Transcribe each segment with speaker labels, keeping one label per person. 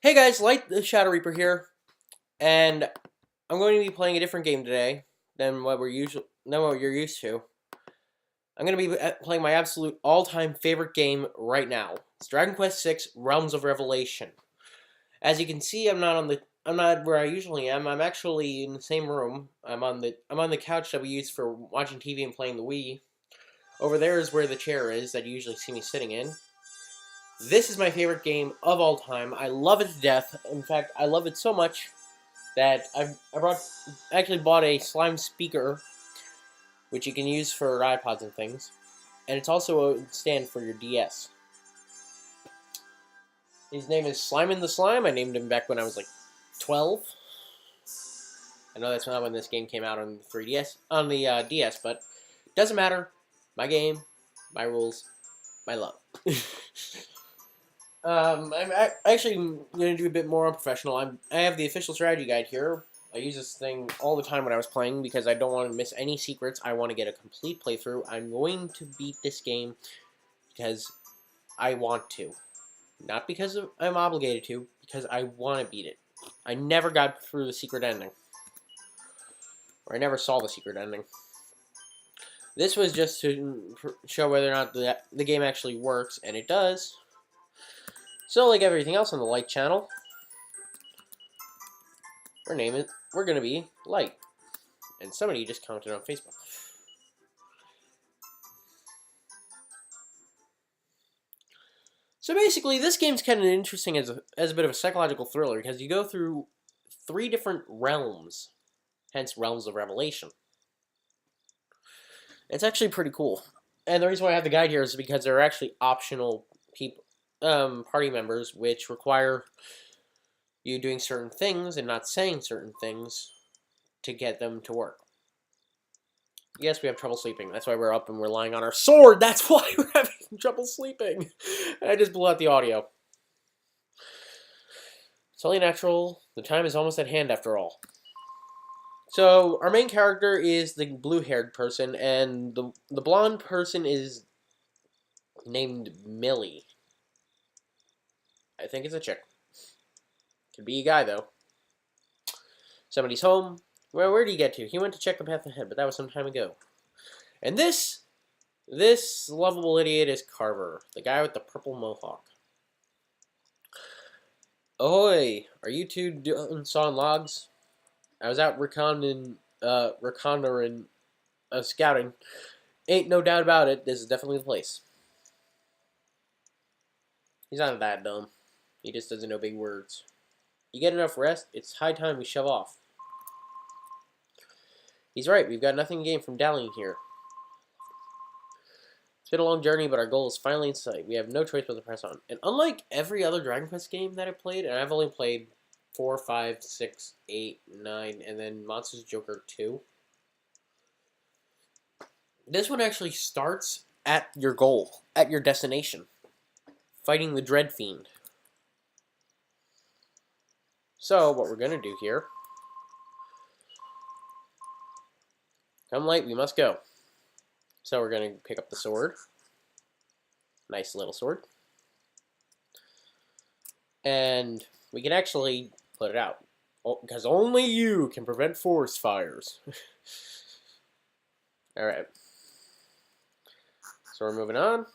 Speaker 1: Hey guys, Light the Shadow Reaper here, and I'm going to be playing a different game today than what you're used to. I'm going to be playing my absolute all-time favorite game right now. It's Dragon Quest VI: Realms of Revelation. As you can see, I'm not where I usually am. I'm actually in the same room. I'm on the couch that we use for watching TV and playing the Wii. Over there is where the chair is that you usually see me sitting in. This is my favorite game of all time. I love it to death. In fact, I love it so much that actually bought a slime speaker, which you can use for iPods and things, and it's also a stand for your DS. His name is Slimin' the Slime. I named him back when I was like 12. I know that's not when this game came out on the 3DS, on the DS, but it doesn't matter. My game, my rules, my love. I'm actually going to do a bit more unprofessional. I have the official strategy guide here. I use this thing all the time when I was playing because I don't want to miss any secrets. I want to get a complete playthrough. I'm going to beat this game because I want to. Not because I'm obligated to, because I want to beat it. I never got through the secret ending. Or I never saw the secret ending. This was just to show whether or not the game actually works, and it does. So, like everything else on the Light channel, we're gonna be Light. And somebody just commented on Facebook. So basically, this game's kind of interesting as a bit of a psychological thriller because you go through 3 different realms, hence Realms of Revelation. It's actually pretty cool. And the reason why I have the guide here is because there are actually optional party members which require you doing certain things and not saying certain things to get them to work. Yes, we have trouble sleeping. That's why we're up and we're lying on our sword. That's why we're having trouble sleeping. I just blew out the audio. It's only natural. The time is almost at hand after all. So, our main character is the blue-haired person, and the blonde person is named Millie. I think it's a chick. Could be a guy, though. Somebody's home. Well, where did he get to? He went to check the path ahead, but that was some time ago. And this lovable idiot is Carver, the guy with the purple mohawk. Ahoy! Are you two doing sawing logs? I was out reconnoitering, scouting. Ain't no doubt about it, this is definitely the place. He's not that dumb. He just doesn't know big words. You get enough rest, it's high time we shove off. He's right, we've got nothing to gain from dallying here. It's been a long journey, but our goal is finally in sight. We have no choice but to press on. And unlike every other Dragon Quest game that I've played, and I've only played 4, 5, 6, 8, 9, and then Monsters Joker 2, this one actually starts at your goal, at your destination. Fighting the Dread Fiend. So, what we're going to do here... Come light, we must go. So we're going to pick up the sword. Nice little sword. And we can actually put it out. Because only you can prevent forest fires. Alright. So we're moving on.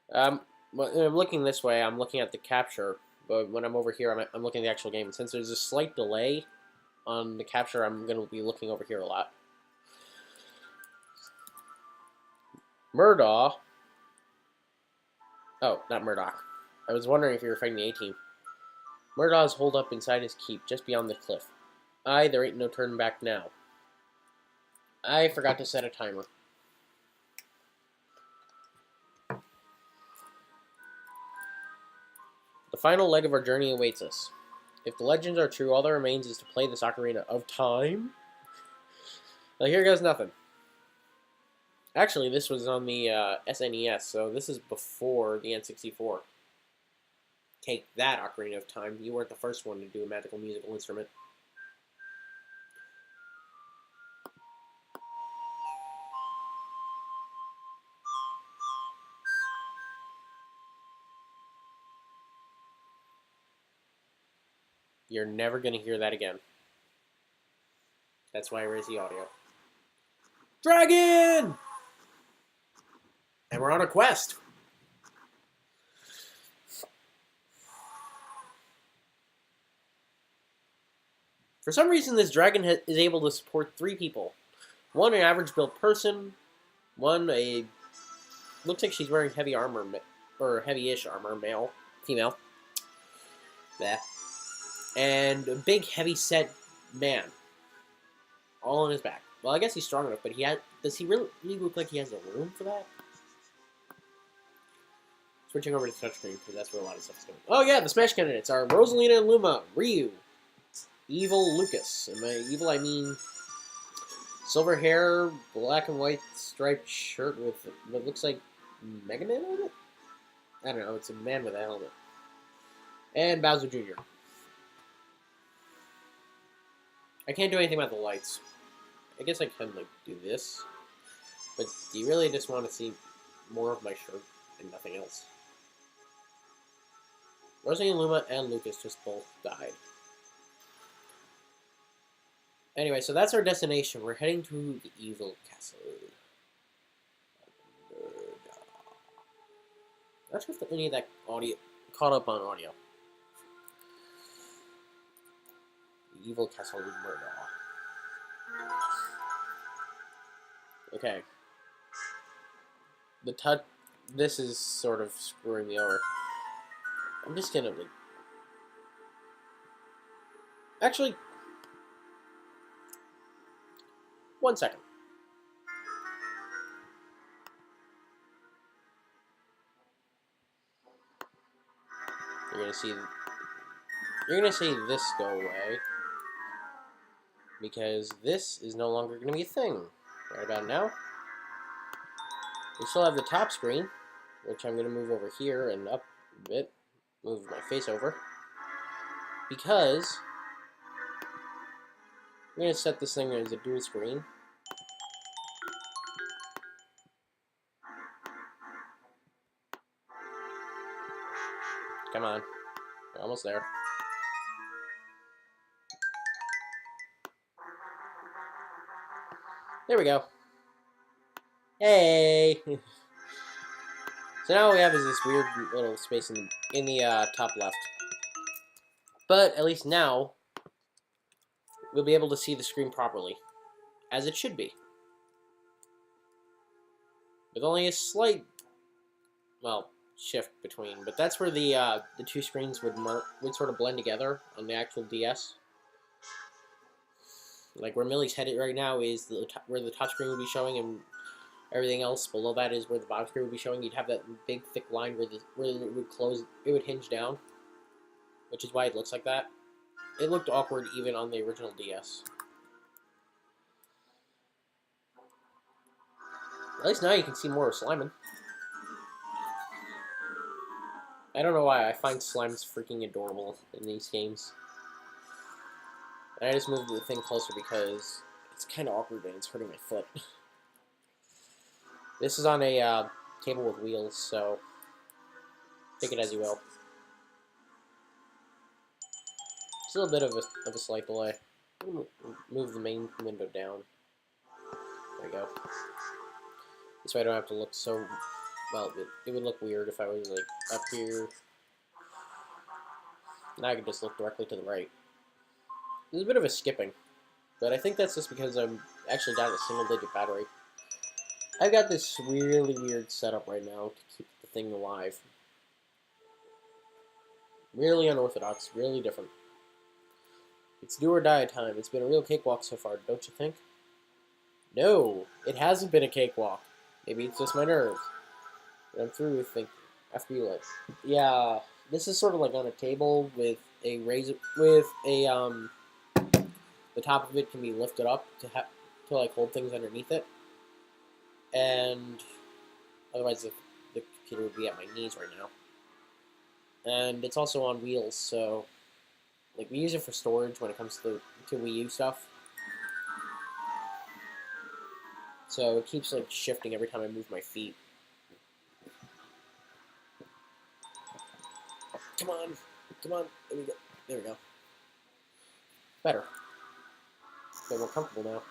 Speaker 1: When I'm looking this way, I'm looking at the capture. But when I'm over here, I'm looking at the actual game. And since there's a slight delay on the capture, I'm going to be looking over here a lot. Murdaugh. Oh, not Murdoch. I was wondering if you were fighting the A-Team. Murdaugh's holed up inside his keep, just beyond the cliff. Aye, there ain't no turning back now. I forgot to set a timer. The final leg of our journey awaits us. If the legends are true, all that remains is to play this Ocarina of Time. Well, here goes nothing. Actually, this was on the SNES, so this is before the N64. Take that, Ocarina of Time. You weren't the first one to do a magical musical instrument. You're never going to hear that again. That's why I raised the audio. Dragon! And we're on a quest. For some reason, this dragon is able to support 3 people. One, an average built person. One, a... looks like she's wearing heavy armor, or heavy-ish armor, female. Bleh. And a big, heavy-set man. All on his back. Well, I guess he's strong enough, but does he really look like he has the room for that? Switching over to touchscreen, because that's where a lot of stuff's going. Oh yeah, the Smash candidates are Rosalina and Luma, Ryu, Evil Lucas. And by evil, I mean silver hair, black and white striped shirt with what looks like Mega Man on it? I don't know, it's a man with a helmet. And Bowser Jr. I can't do anything about the lights. I guess I can, like, do this. But do you really just want to see more of my shirt and nothing else? Rosie, Luma, and Lucas just both died. Anyway, so that's our destination. We're heading to the Evil Castle. Not sure if any of that audio caught up on audio. The Evil Castle of Murder. Okay. This is sort of screwing me over. I'm just gonna, like... Actually... 1 second. You're gonna see this go away. Because this is no longer gonna be a thing. Right about now. We still have the top screen, which I'm gonna move over here and up a bit. Move my face over. Because I'm gonna set this thing as a dual screen. Come on. We're almost there. There we go. Hey! So now what we have is this weird little space in the top left. But at least now, we'll be able to see the screen properly. As it should be. With only a slight, well, shift between. But that's where the 2 screens would sort of blend together on the actual DS. Like where Millie's headed right now is where the top screen would be showing, and everything else below that is where the bottom screen would be showing. You'd have that big thick line where it would close, it would hinge down, which is why it looks like that. It looked awkward even on the original DS. At least now you can see more of Slimin. I don't know why, I find Slime's freaking adorable in these games. And I just moved the thing closer because it's kind of awkward and it's hurting my foot. This is on a table with wheels, so take it as you will. Still a bit of a slight delay. Move the main window down. There we go. This way I don't have to look so... Well, it would look weird if I was, like, up here. Now I can just look directly to the right. There's a bit of a skipping. But I think that's just because I'm actually down a single-digit battery. I've got this really weird setup right now to keep the thing alive. Really unorthodox, really different. It's do or die time. It's been a real cakewalk so far, don't you think? No, it hasn't been a cakewalk. Maybe it's just my nerves. But I'm through with thinking. After you, like, yeah, this is sort of like on a table with a razor, with a the top of it can be lifted up to like hold things underneath it, and otherwise the computer would be at my knees right now. And it's also on wheels, so like we use it for storage when it comes to Wii U stuff. So it keeps like shifting every time I move my feet. Come on, come on. There we go. There we go. Better. Feel more comfortable now.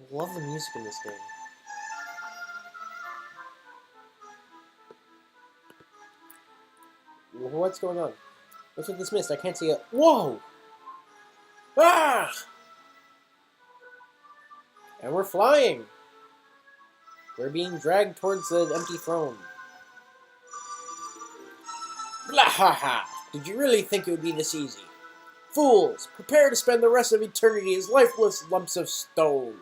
Speaker 1: I love the music in this game. What's going on? What's with this mist? I can't see it. Whoa! Ah! And we're flying! We're being dragged towards the empty throne. Blah ha ha! Did you really think it would be this easy? Fools! Prepare to spend the rest of eternity as lifeless lumps of stone.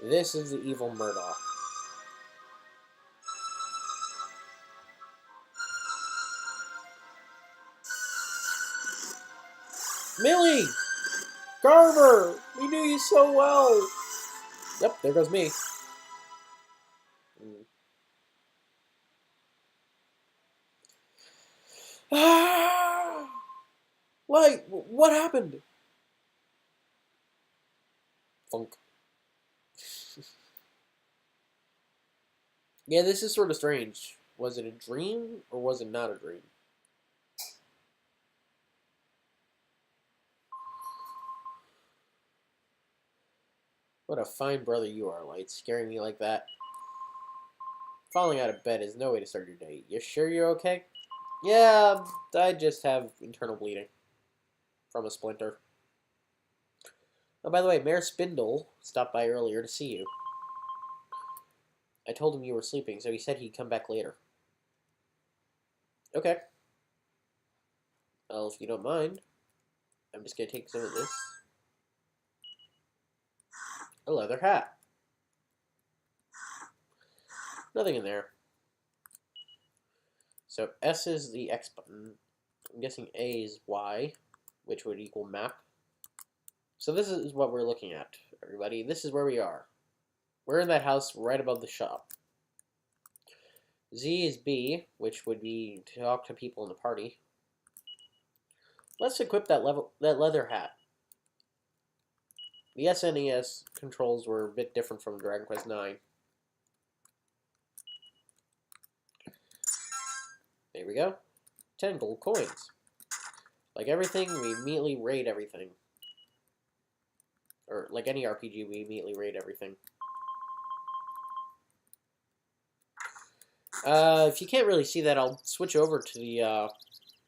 Speaker 1: This is the evil Murdoch. Millie! Garver! We knew you so well! Yep, there goes me. Ah! Light! What happened? Funk. Yeah, this is sort of strange. Was it a dream, or was it not a dream? What a fine brother you are, Light, scaring me like that. Falling out of bed is no way to start your day. You sure you're okay? Yeah, I just have internal bleeding from a splinter. Oh, by the way, Mayor Spindle stopped by earlier to see you. I told him you were sleeping, so he said he'd come back later. Okay. Well, if you don't mind, I'm just going to take some of this. A leather hat. Nothing in there. So S is the X button. I'm guessing A is Y, which would equal map. So this is what we're looking at, everybody. This is where we are. We're in that house right above the shop. Z is B, which would be to talk to people in the party. Let's equip that leather hat. The SNES controls were a bit different from Dragon Quest IX. There we go. 10 gold coins. Like everything, we immediately raid everything. Or like any RPG, we immediately raid everything. If you can't really see that, I'll switch over to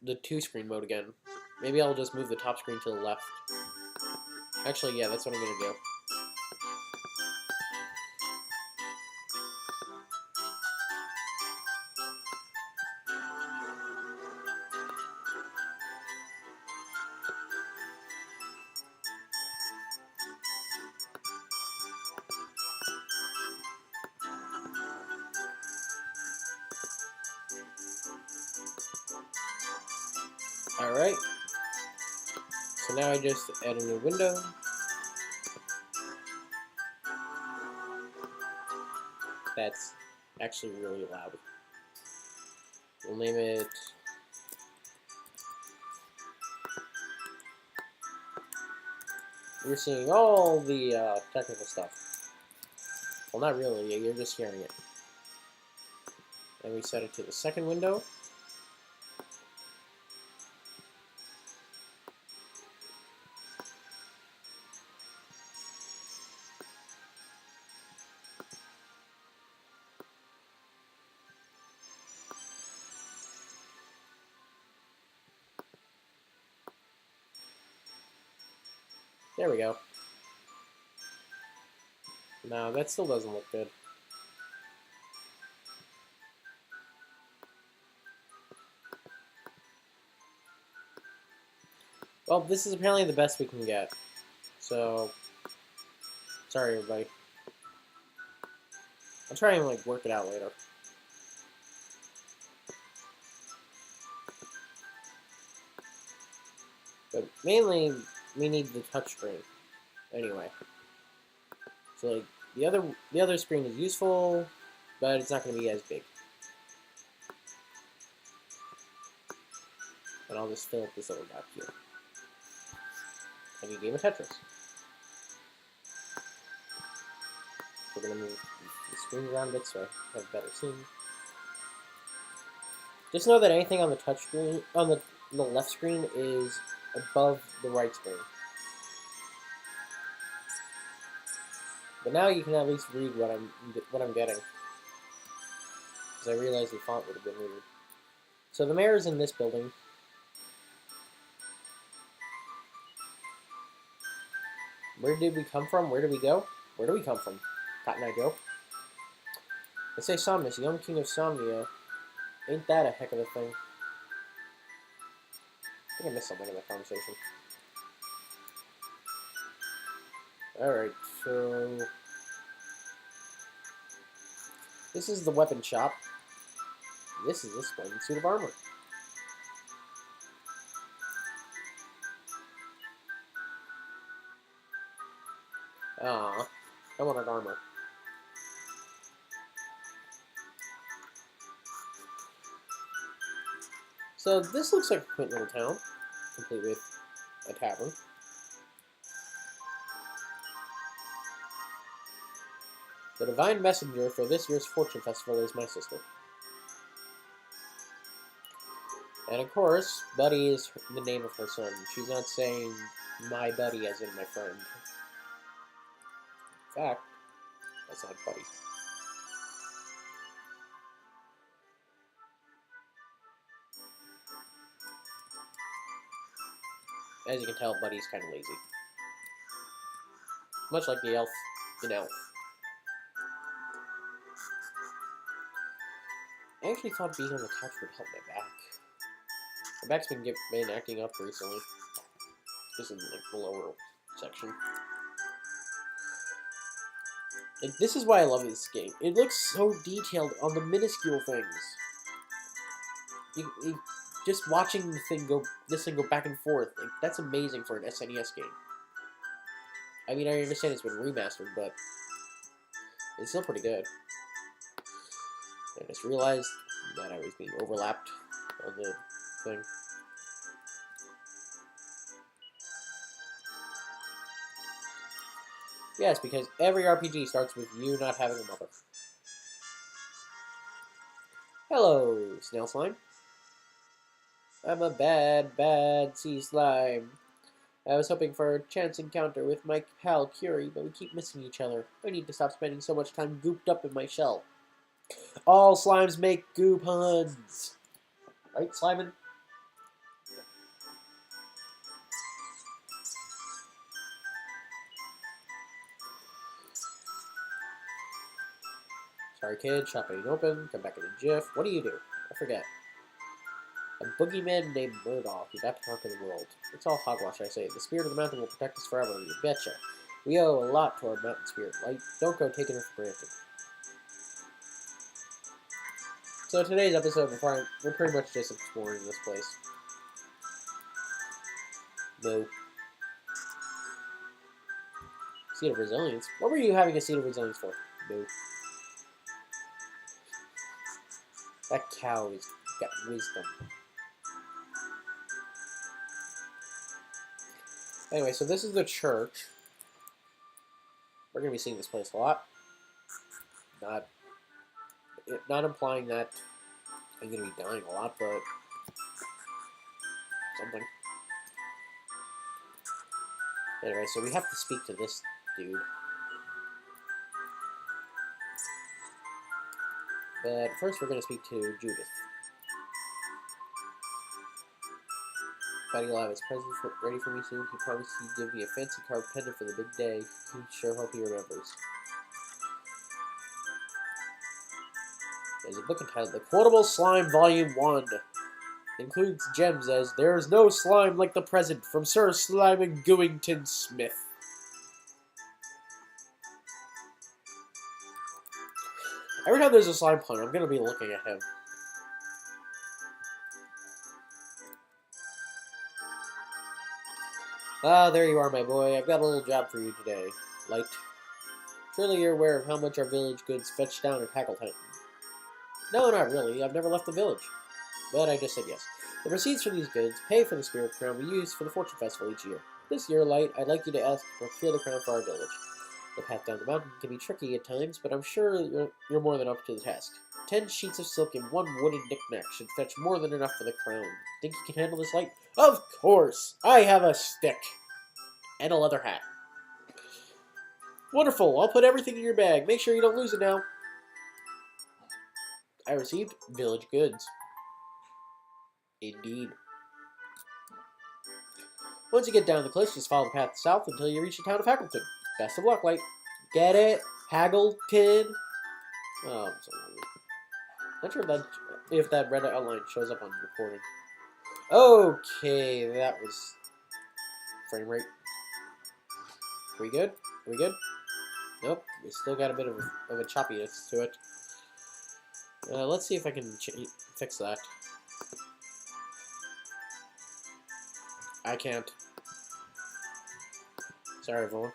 Speaker 1: the two-screen mode again. Maybe I'll just move the top screen to the left. Actually, yeah, that's what I'm gonna do. Alright. So now I just add a new window. That's actually really loud. We'll name it... You're seeing all the technical stuff. Well, not really. You're just hearing it. And we set it to the second window. There we go. No, that still doesn't look good. Well, this is apparently the best we can get. So, sorry everybody. I'll try and like work it out later. But mainly, we need the touchscreen. Anyway. So like the other screen is useful, but it's not going to be as big. And I'll just fill up this little gap here. A new game of Tetris. For we're gonna move the screen around a bit so I have better seeing. Just know that anything on the touch screen, on the left screen, is above the right screen. But now you can at least read what I'm getting, because I realized the font would have been weird. So the mayor's in this building. Where did we come from? Where did we go? Where do we come from? Cotton Eye Joe. They say Somnus, young king of Somnia. Ain't that a heck of a thing? I think I missed something in that conversation. Alright, so... this is the weapon shop. This is a splendid suit of armor. Ah, I wanted armor. So this looks like a quaint little town, complete with a tavern. The divine messenger for this year's Fortune Festival is my sister. And of course, Buddy is the name of her son. She's not saying my buddy as in my friend. In fact, that's not Buddy. As you can tell, Buddy's kind of lazy. Much like the elf in Elf. I actually thought being on the couch would help my back. My back's been acting up recently. This is like the lower section. Like, this is why I love this game. It looks so detailed on the minuscule things. You just watching this thing go back and forth, like, that's amazing for an SNES game. I mean, I understand it's been remastered, but it's still pretty good. I just realized that I was being overlapped on the thing. Yes, because every RPG starts with you not having a mother. Hello, Snail Slime. I'm a bad, bad sea slime. I was hoping for a chance encounter with my pal Curie, but we keep missing each other. I need to stop spending so much time gooped up in my shell. All slimes make goo puns. Right, Slimin? Sorry, kid. Shop ain't open. Come back in a jiff. What do you do? I forget. A boogeyman named Murdoch who's out to conquer the world. It's all hogwash, I say. The spirit of the mountain will protect us forever, you betcha. We owe a lot to our mountain spirit. Like, don't go taking it for granted. So today's episode, we're pretty much just exploring this place. No. Seed of Resilience? What were you having a Seed of Resilience for? No. That cow has got wisdom. Anyway, so this is the church. We're going to be seeing this place a lot. Not implying that I'm going to be dying a lot, but something. Anyway, so we have to speak to this dude. But first we're going to speak to Judith. Buddy will have his present ready for me soon. He promised he'd give me a fancy carved pendant for the big day. He sure hope he remembers. There's a book entitled The Quotable Slime Volume 1. It includes gems as There's No Slime Like the Present from Sir Simon Gooington Smith. Every time there's a slime pun, I'm going to be looking at him. Ah, there you are, my boy. I've got a little job for you today. Light. Surely you're aware of how much our village goods fetch down at Hackleton. No, not really. I've never left the village. But I just said yes. The proceeds from these goods pay for the spirit crown we use for the Fortune Festival each year. This year, Light, I'd like you to ask to procure the crown for our village. The path down the mountain can be tricky at times, but I'm sure you're more than up to the task. 10 sheets of silk and 1 wooden knickknack should fetch more than enough for the crown. Think you can handle this light? Of course! I have a stick! And a leather hat. Wonderful! I'll put everything in your bag. Make sure you don't lose it now. I received village goods. Indeed. Once you get down the cliffs, just follow the path south until you reach the town of Haggleton. Best of luck, Light. Get it? Haggleton? Oh, I'm sorry. Not sure if that red outline shows up on the recording. Okay, that was frame rate. Are we good? Are we good? Nope, we still got a bit of a choppiness to it. Let's see if I can fix that. I can't. Sorry, everyone.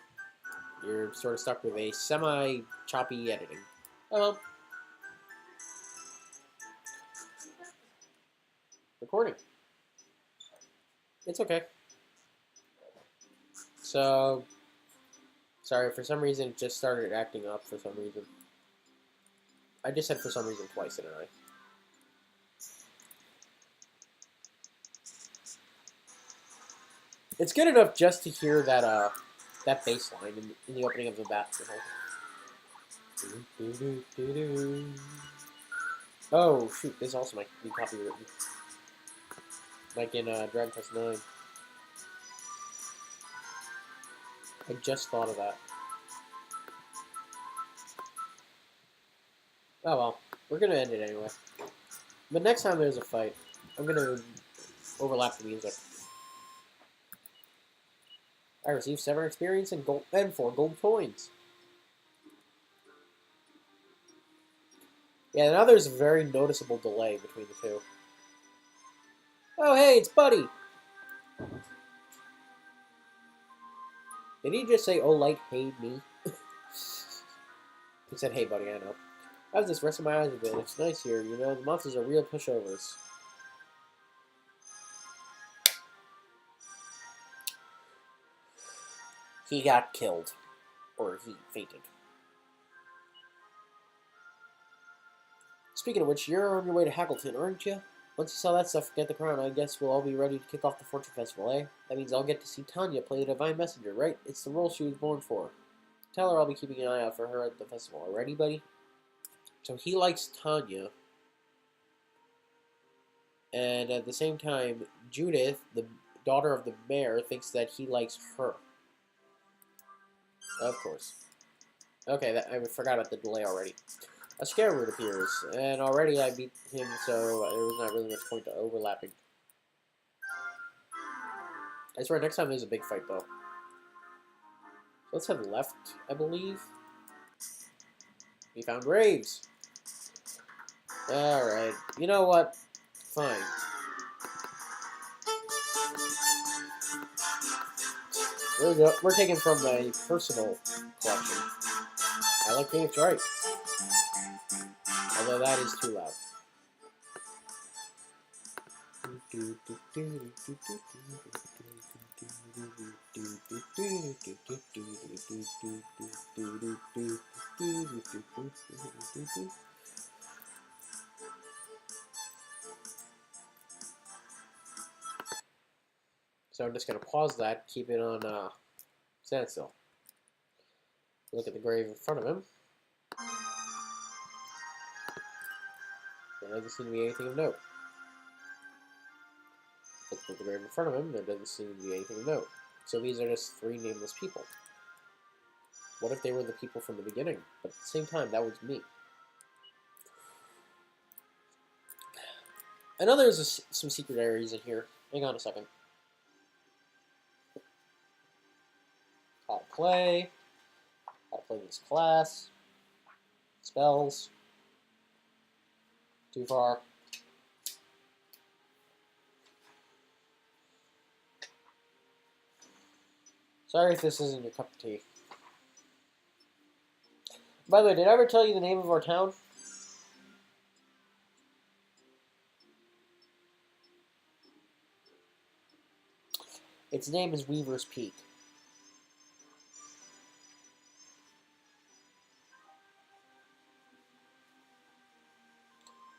Speaker 1: You're sort of stuck with a semi-choppy editing. Recording. It's okay. So, sorry, for some reason it just started acting up for some reason. I just said for some reason twice, didn't I? It's good enough just to hear that that bass line in the opening of the battle. Oh shoot, this also might be copywritten. Like in Dragon Quest IX. I just thought of that. Oh well, we're gonna end it anyway. But next time there's a fight, I'm gonna overlap the music. I received 7 experience and 4 gold coins. Yeah, now there's a very noticeable delay between the two. Oh hey, it's Buddy! Did he just say, oh Light, hey me? He said, hey buddy, I know. I was just resting my eyes a bit. It's nice here, you know, the monsters are real pushovers. He got killed. Or he fainted. Speaking of which, you're on your way to Haggleton, aren't you? Once you sell that stuff, get the crown, I guess we'll all be ready to kick off the Fortune Festival, eh? That means I'll get to see Tanya play the Divine Messenger, right? It's the role she was born for. Tell her I'll be keeping an eye out for her at the festival. Alrighty, buddy? So he likes Tanya. And at the same time, Judith, the daughter of the mayor, thinks that he likes her. Of course. Okay, I forgot about the delay already. A Scareroot appears, and already I beat him, so there was not really much point to overlapping. I swear, next time there's a big fight, though. Let's head left, I believe. We found Graves. Alright, you know what? Fine. We're taking from my personal collection. I like Phoenix Wright. Although that is too loud. So I'm just going to pause that, keep it on standstill. Look at the grave in front of him. There doesn't seem to be anything of note. Look at the grave in front of him, there doesn't seem to be anything of note. So these are just 3 nameless people. What if they were the people from the beginning? But at the same time, that was me. I know there's some secret areas in here. Hang on a second. How to play this class. Spells. Too far. Sorry if this isn't your cup of tea. By the way, did I ever tell you the name of our town? Its name is Weaver's Peak.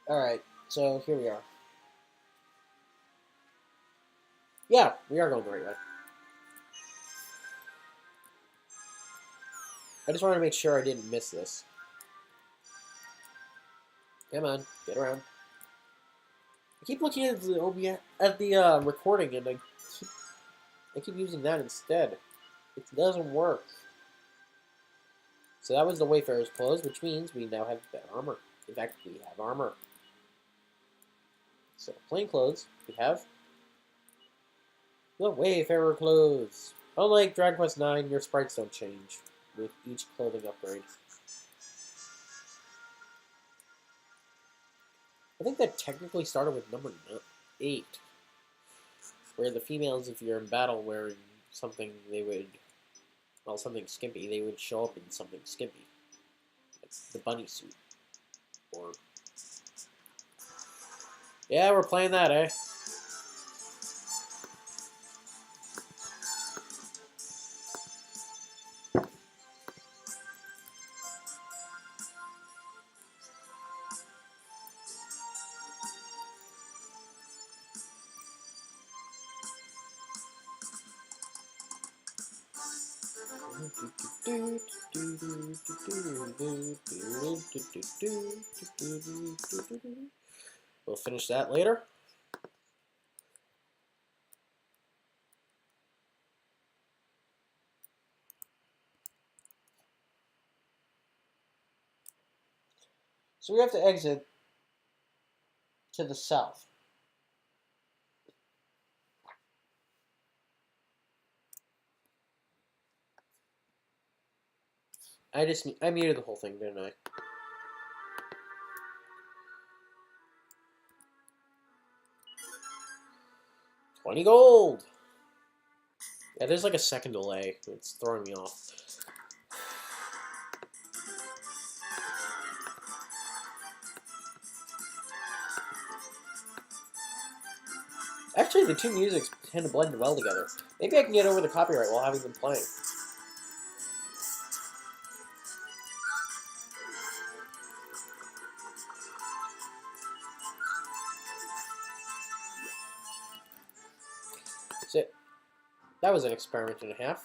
Speaker 1: Alright, so here we are. Yeah, we are going the right way. I just wanted to make sure I didn't miss this. Come on, get around. I keep looking at the recording, and I keep using that instead. It doesn't work. So that was the Wayfarer's clothes, which means we now have better armor. In fact, we have armor. So plain clothes, we have the Wayfarer clothes. Unlike Dragon Quest IX, your sprites don't change with each clothing upgrade. I think that technically started with number 8, where the females, if you're in battle wearing something, they would, well, something skimpy, they would show up in something skimpy. Like the bunny suit. Or, yeah, we're playing that, eh? We'll finish that later. So we have to exit to the south. I muted the whole thing, didn't I? $20 gold! Yeah, there's like a second delay. It's throwing me off. Actually, the two musics tend to blend well together. Maybe I can get over the copyright while having them playing. So, that was an experiment and a half.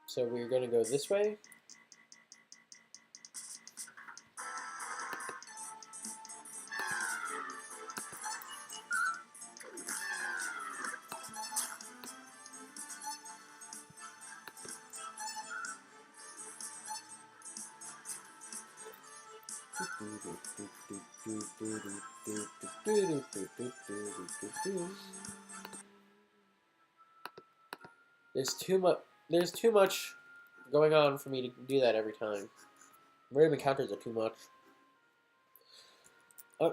Speaker 1: So we're going to go this way. There's too much going on for me to do that every time. Random encounters are too much.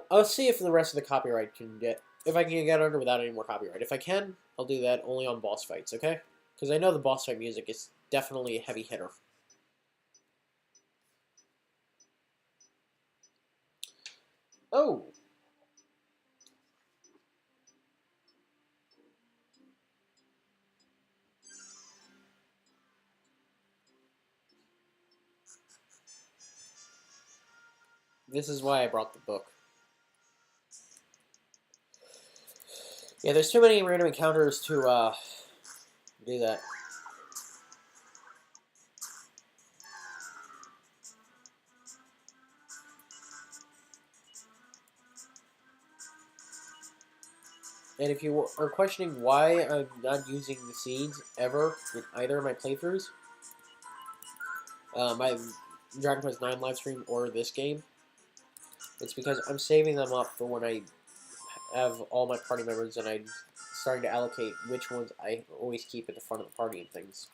Speaker 1: I'll see if the rest of the copyright can get... If I can get under without any more copyright. If I can, I'll do that only on boss fights, okay? Because I know the boss fight music is definitely a heavy hitter. Oh! This is why I brought the book. Yeah, there's too many random encounters to do that. And if you are questioning why I'm not using the seeds ever in either of my playthroughs, my Dragon Quest IX livestream or this game, it's because I'm saving them up for when I have all my party members and I'm starting to allocate which ones I always keep at the front of the party and things.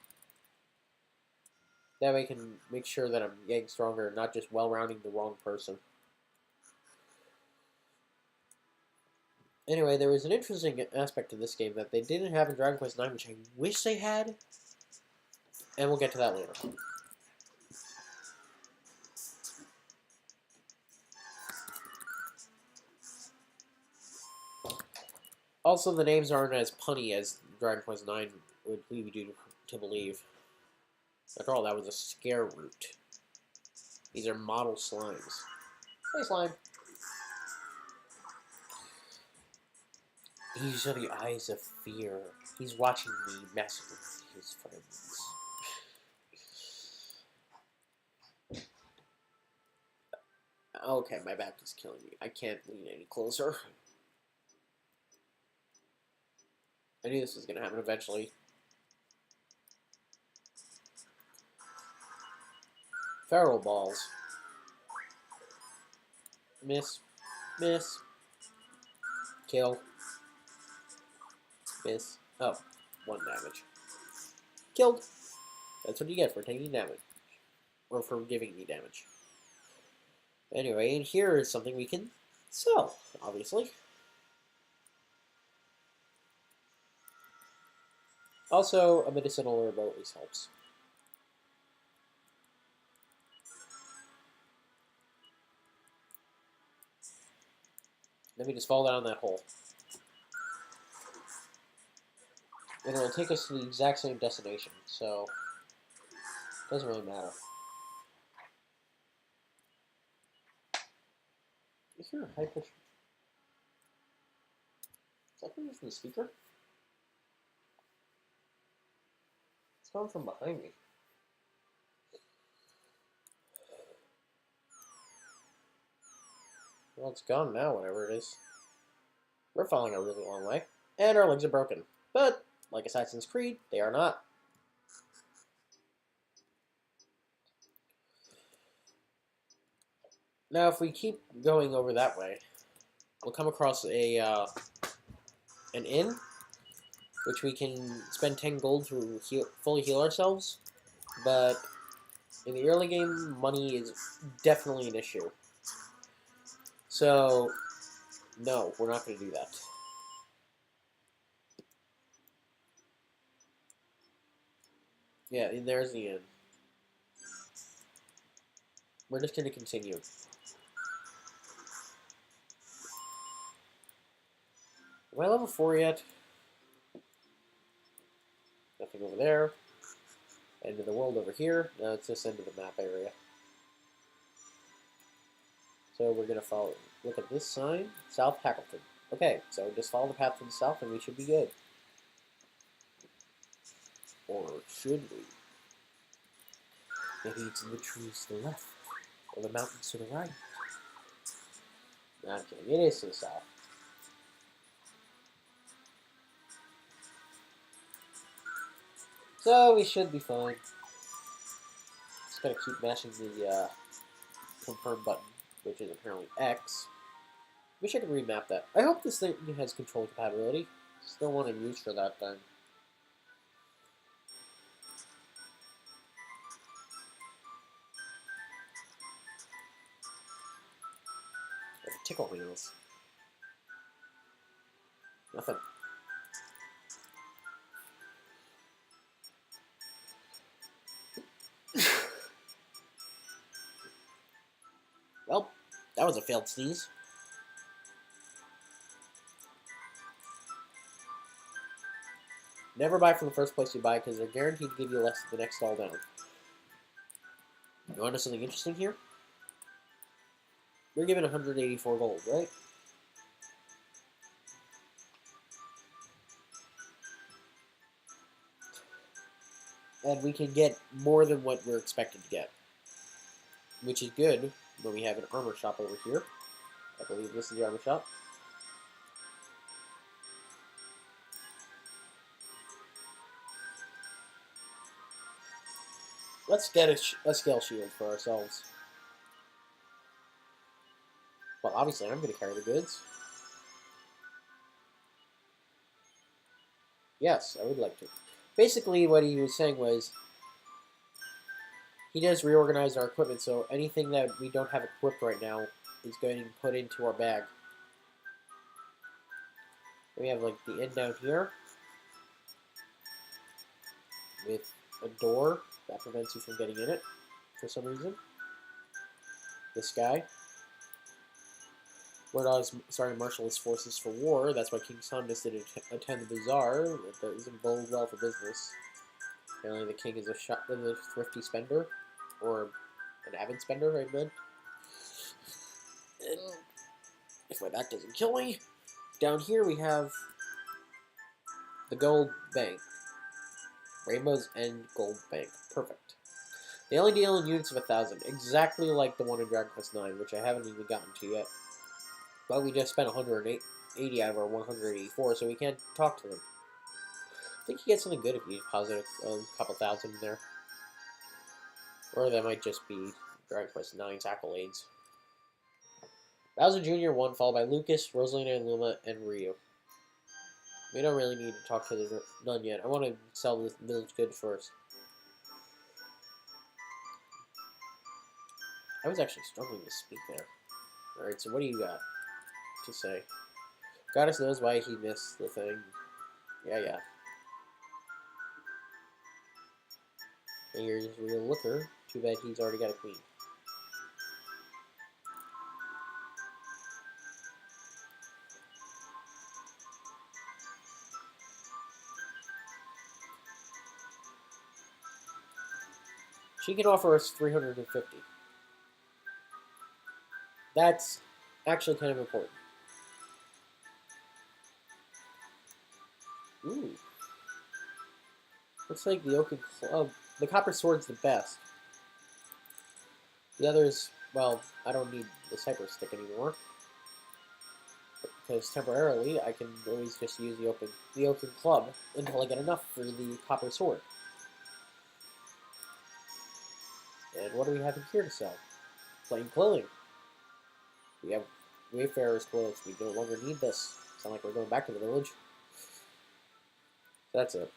Speaker 1: That way I can make sure that I'm getting stronger, not just well-rounding the wrong person. Anyway, there was an interesting aspect to this game that they didn't have in Dragon Quest IX, which I wish they had, and we'll get to that later. Also, the names aren't as punny as Dragon Quest IX would lead you to believe. After all, that was a scare route. These are model slimes. Hey, slime. These are the eyes of fear. He's watching me massacre his friends. Okay, my back is killing me. I can't lean any closer. I knew this was going to happen eventually. Feral balls. Miss. Miss. Kill. Miss. Oh, 1 damage. Killed. That's what you get for taking damage. Or for giving me damage. Anyway, and here is something we can sell, obviously. Also, a medicinal herb always helps. Let me just fall down that hole. And it'll take us to the exact same destination, so it doesn't really matter. You hear a high pitch? Is that coming from the speaker? It's coming from behind me. Well, it's gone now, whatever it is. We're falling a really long way. And our legs are broken. But, like Assassin's Creed, they are not. Now, if we keep going over that way, we'll come across an inn, which we can spend 10 gold to fully heal ourselves. But in the early game, money is definitely an issue. So, no, we're not going to do that. Yeah, and there's the inn. We're just going to continue. Am I level 4 yet? Nothing over there. End of the world over here. No, it's this end of the map area. So we're going to follow. Look at this sign. South Hackleton. Okay, so just follow the path to the south and we should be good. Or should we? Maybe it's in the trees to the left. Or the mountains to the right. Not kidding. It is to the south. So we should be fine. Just gotta keep mashing the confirm button, which is apparently X. Wish I could remap that. I hope this thing has control compatibility. Still want to use for that then. Tickle wheels. Nothing. Well, that was a failed sneeze. Never buy from the first place you buy because they're guaranteed to give you less the next stall down. You want to know something interesting here? We're given 184 gold, right? And we can get more than what we're expected to get. Which is good when we have an armor shop over here. I believe this is the armor shop. Let's get a scale shield for ourselves. Well, obviously I'm going to carry the goods. Yes, I would like to. Basically, what he was saying was, he does reorganize our equipment, so anything that we don't have equipped right now is going to be put into our bag. We have, like, the inn down here, with a door that prevents you from getting in it, for some reason. This guy. Murdoch is starting to marshal his forces for war. That's why King Sondas did attend the bazaar. It doesn't bode well for business. Apparently the king is a thrifty spender. Or An avid spender, I meant. And if my back doesn't kill me, down here we have the gold bank. Rainbow's End Gold Bank. Perfect. They only deal in units of 1,000, exactly like the one in Dragon Quest IX, which I haven't even gotten to yet. But we just spent 180 out of our 184, so we can't talk to them. I think you get something good if you deposit a couple thousand in there. Or that might just be Dragon Quest IX's accolades. Bowser Jr. won, followed by Lucas, Rosalina, Luma, and Ryu. We don't really need to talk to the none yet. I want to sell this village goods first. I was actually struggling to speak there. Alright, so what do you got to say? Goddess knows why he missed the thing. Yeah. And here's his real looker. Too bad he's already got a queen. She can offer us 350. That's actually kind of important. Ooh. Looks like the Oaken Club. The Copper Sword's the best. The others, well, I don't need the Cyber Stick anymore. Because temporarily, I can always just use the Oaken Club until I get enough for the Copper Sword. And what do we have in here to sell? Plain clothing. We have Wayfarer's clothes. We no longer need this. Sound like we're going back to the village. That's it.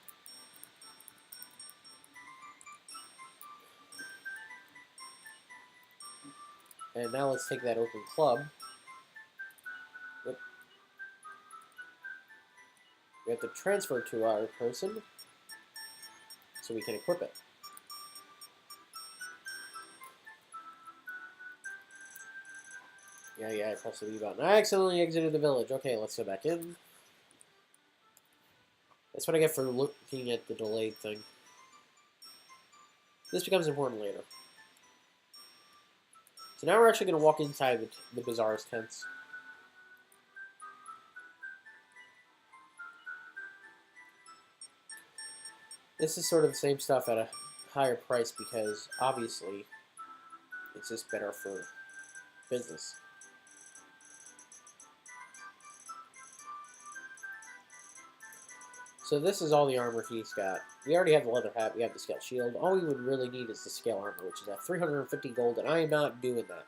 Speaker 1: And now let's take that Oaken Club. Yep. We have to transfer to our person so we can equip it. Yeah, I pressed the B button. I accidentally exited the village. Okay, let's go back in. That's what I get for looking at the delayed thing. This becomes important later. So now we're actually going to walk inside the Bazaar's tents. This is sort of the same stuff at a higher price because, obviously, it's just better for business. So this is all the armor he's got. We already have the leather hat, we have the scale shield. All we would really need is the scale armor, which is at 350 gold, and I am not doing that.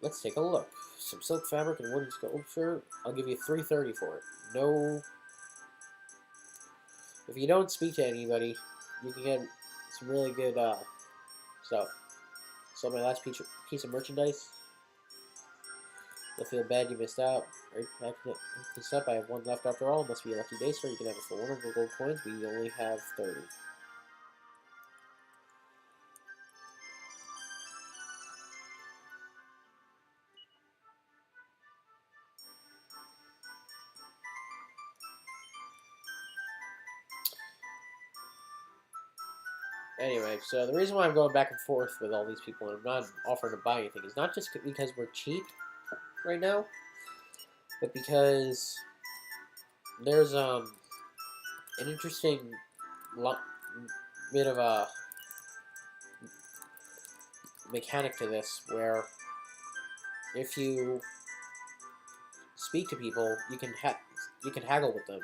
Speaker 1: Let's take a look. Some silk fabric and wooden sculpture. I'll give you 330 for it. No. If you don't speak to anybody, you can get some really good stuff. So my last piece of merchandise. You'll feel bad you missed out. Right back this up. I have one left after all. It must be a lucky day, sir. You can have it for 100 gold coins, but you only have 30. Anyway, so the reason why I'm going back and forth with all these people and I'm not offering to buy anything is not just because we're cheap right now, but because there's an interesting bit of a mechanic to this where if you speak to people, you can haggle with them.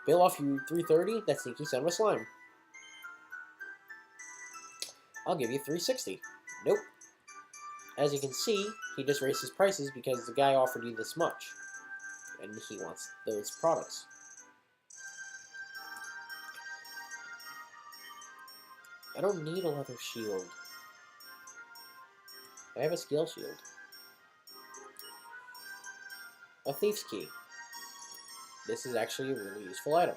Speaker 1: Bill off you 330. That's Sneaky Son of a Slime. I'll give you 360. Nope. As you can see, he just raised his prices because the guy offered you this much. And he wants those products. I don't need a leather shield. I have a scale shield. A thief's key. This is actually a really useful item.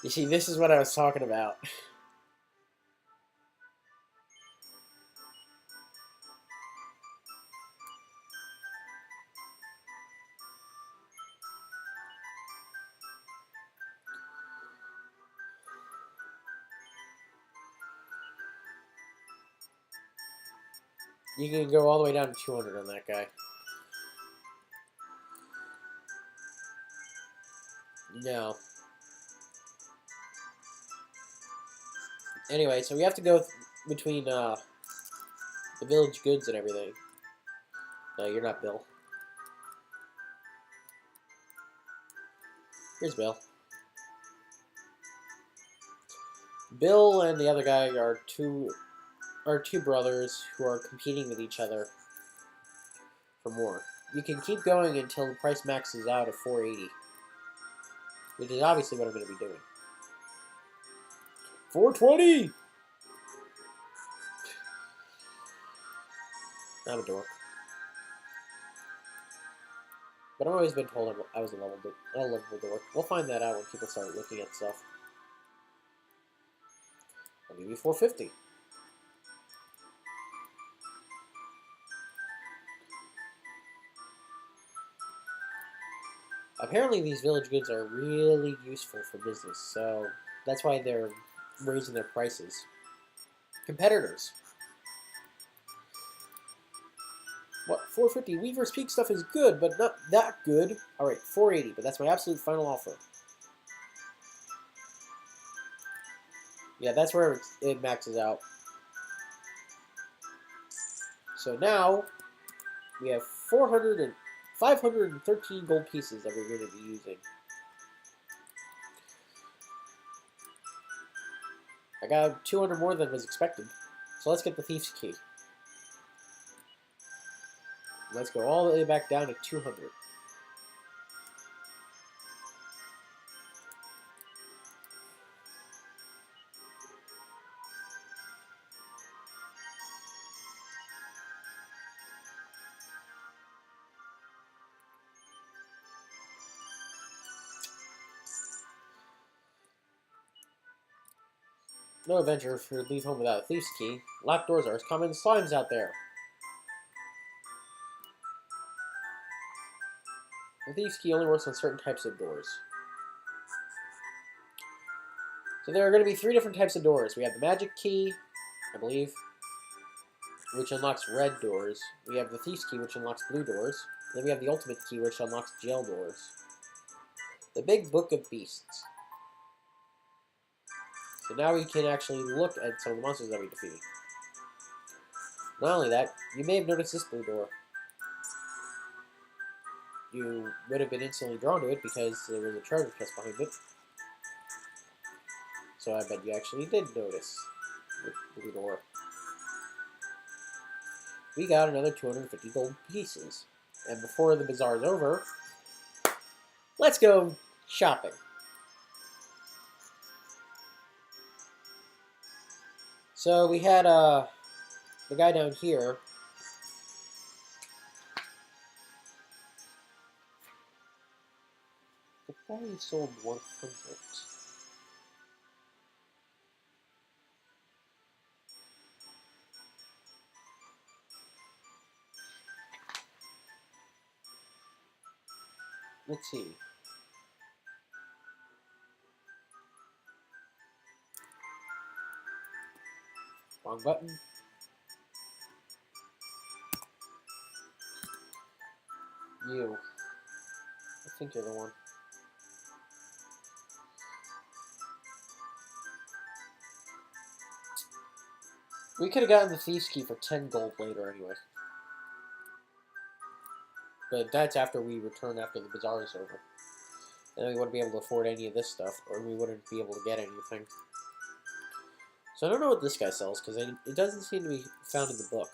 Speaker 1: You see, this is what I was talking about. You can go all the way down to 200 on that guy. No. Anyway, so we have to go between the village goods and everything. No, you're not Bill. Here's Bill. Bill and the other guy are two brothers who are competing with each other for more. You can keep going until the price maxes out at 480, which is obviously what I'm going to be doing. 420. I'm a dork. But I've always been told I was a lovable dork. We'll find that out when people start looking at stuff. I'll give you 450. Apparently these village goods are really useful for business, so that's why they're raising their prices. Competitors. What, 450? Weaver's Peak stuff is good, but not that good. Alright, 480, but that's my absolute final offer. Yeah, that's where it maxes out. So now, we have 513 gold pieces that we're going to be using. I got 200 more than was expected. So let's get the Thief's Key. Let's go all the way back down to 200. No adventure if you leave home without a Thief's Key. Locked doors are as common as slimes out there. The Thief's Key only works on certain types of doors. So there are going to be 3 different types of doors. We have the Magic Key, I believe, which unlocks red doors. We have the Thief's Key, which unlocks blue doors. Then we have the Ultimate Key, which unlocks jail doors. The Big Book of Beasts. So now we can actually look at some of the monsters that we defeated. Not only that, you may have noticed this blue door. You would have been instantly drawn to it because there was a treasure chest behind it. So I bet you actually did notice the blue door. We got another 250 gold pieces. And before the bazaar is over, let's go shopping. So we had the guy down here. The guy who sold 100. Let's see. Wrong button. You. I think you're the one. We could have gotten the Thief's Key for 10 gold later anyway. But that's after we return after the bazaar is over. And then we wouldn't be able to afford any of this stuff, or we wouldn't be able to get anything. So I don't know what this guy sells, because it doesn't seem to be found in the book.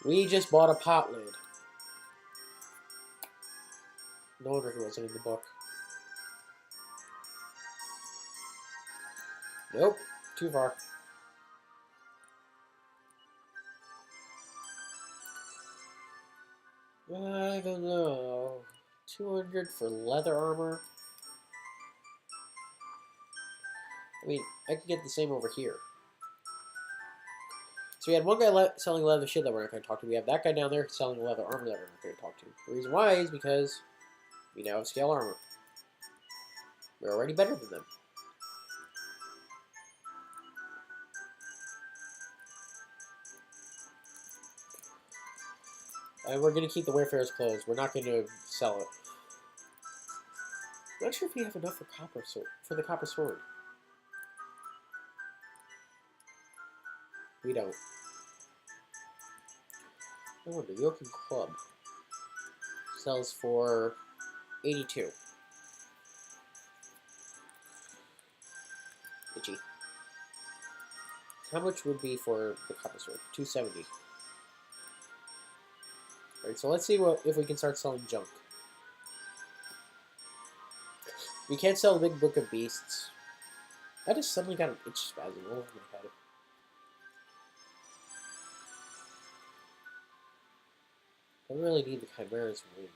Speaker 1: We just bought a pot lid. No wonder he wasn't in the book. Nope, too far. I don't know. 200 for leather armor. I mean, I can get the same over here. So we had one guy selling leather shit that we're not going to talk to. We have that guy down there selling leather armor that we're not going to talk to. The reason why is because we now have scale armor. We're already better than them. And we're going to keep the Wayfarer's clothes. We're not going to sell it. I'm not sure if we have enough for the copper sword. We don't. Oh, the Yoken Club sells for 82. Itchy. How much would be for the copper sword? 270. Alright, so let's see if we can start selling junk. We can't sell the Big Book of Beasts. I just suddenly got an itch spasm all over my head. I really need the Chimera's wing.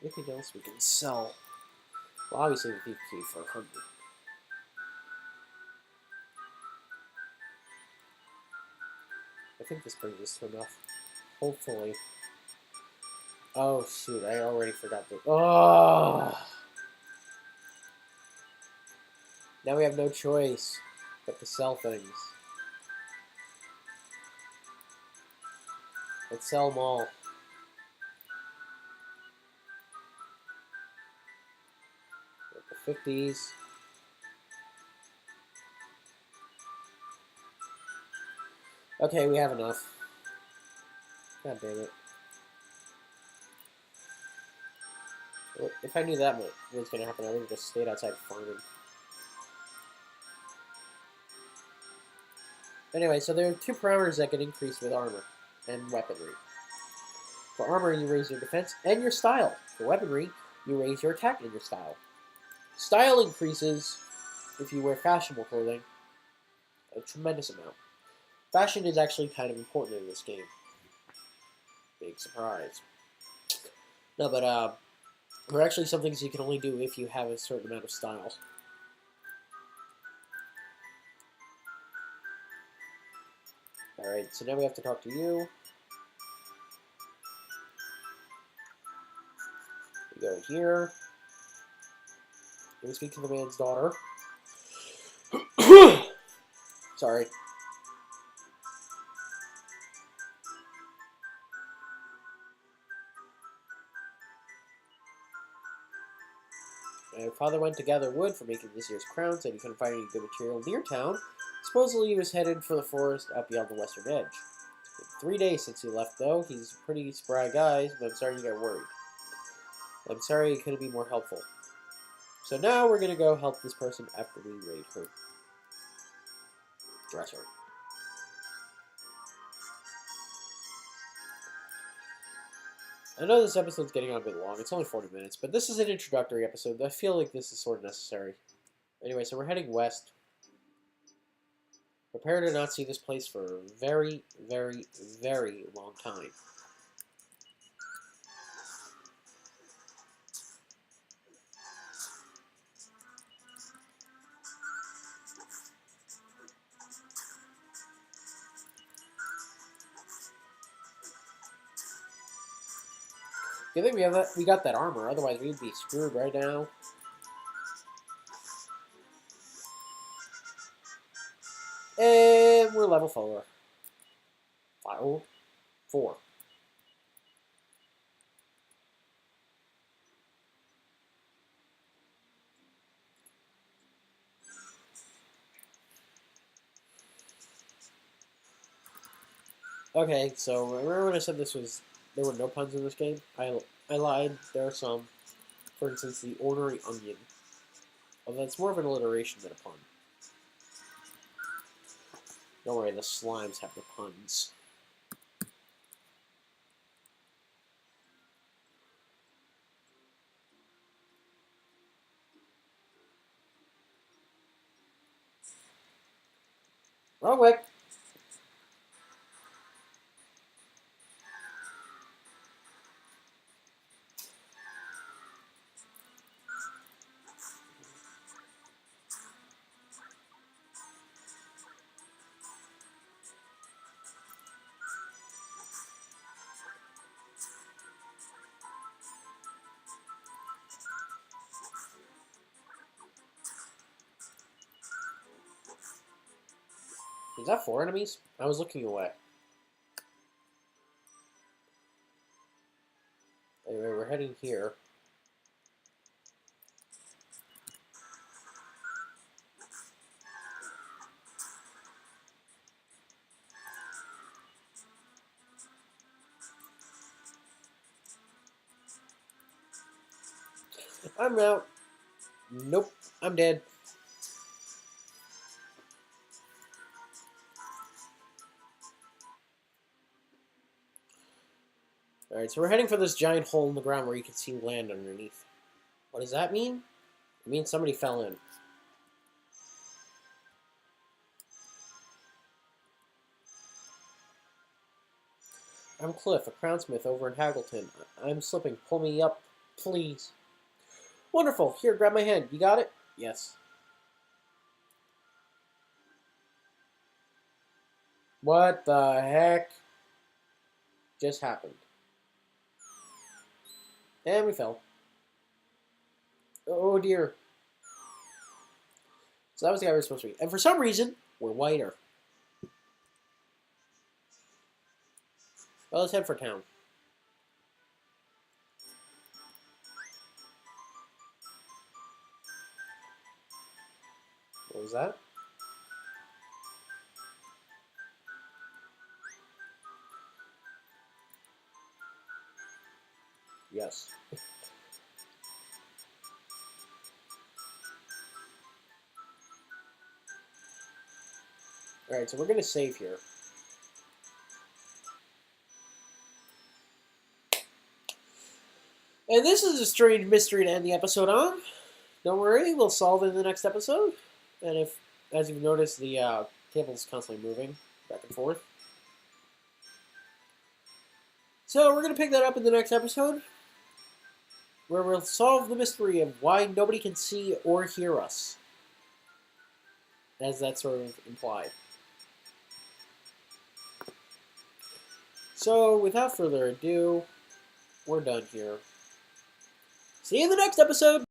Speaker 1: Anything else we can sell? Well, obviously the thief key for 100. I think this brings us to enough. Hopefully. Oh shoot, I already forgot the... Oh! Now we have no choice but to sell things. Let's sell them all. The 50s. Okay, we have enough. God damn it. Well, if I knew that was going to happen, I would have just stayed outside farming. Anyway, so there are two parameters that can increase with armor and weaponry. For armor, you raise your defense and your style. For weaponry, you raise your attack and your style. Style increases if you wear fashionable clothing a tremendous amount. Fashion is actually kind of important in this game. Big surprise. No, but there are actually some things you can only do if you have a certain amount of style. Alright, so now we have to talk to you. We go here. We speak to the man's daughter. Sorry. My father went to gather wood for making this year's crown, said he couldn't find any good material near town. Supposedly he was headed for the forest up beyond the western edge. It's been 3 days since he left, though. He's a pretty spry guy, but I'm starting to get worried. I'm sorry he couldn't be more helpful. So now we're going to go help this person after we raid her dresser. I know this episode's getting on a bit long. It's only 40 minutes, but this is an introductory episode. I feel like this is sort of necessary. Anyway, so we're heading west. Prepare to not see this place for a very, very, very long time. Good thing we got that armor, otherwise we'd be screwed right now. And we're level 4. 4. Okay, so remember when I said there were no puns in this game? I lied. There are some. For instance, the ornery onion. Although it's more of an alliteration than a pun. Don't worry, the slimes have the puns. Wrong way. Is that 4 enemies? I was looking away. Anyway, we're heading here. I'm out. Nope, I'm dead. Alright, so we're heading for this giant hole in the ground where you can see land underneath. What does that mean? It means somebody fell in. I'm Cliff, a crownsmith over in Haggleton. I'm slipping. Pull me up, please. Wonderful. Here, grab my hand. You got it? Yes. What the heck just happened? And we fell. Oh dear. So that was the guy we were supposed to be. And for some reason, we're whiter. Well, let's head for town. What was that? Yes. Alright, so we're going to save here. And this is a strange mystery to end the episode on. Don't worry, we'll solve it in the next episode. And if, as you've noticed, the table is constantly moving back and forth. So we're going to pick that up in the next episode, where we'll solve the mystery of why nobody can see or hear us, as that's sort of implied. So, without further ado, we're done here. See you in the next episode!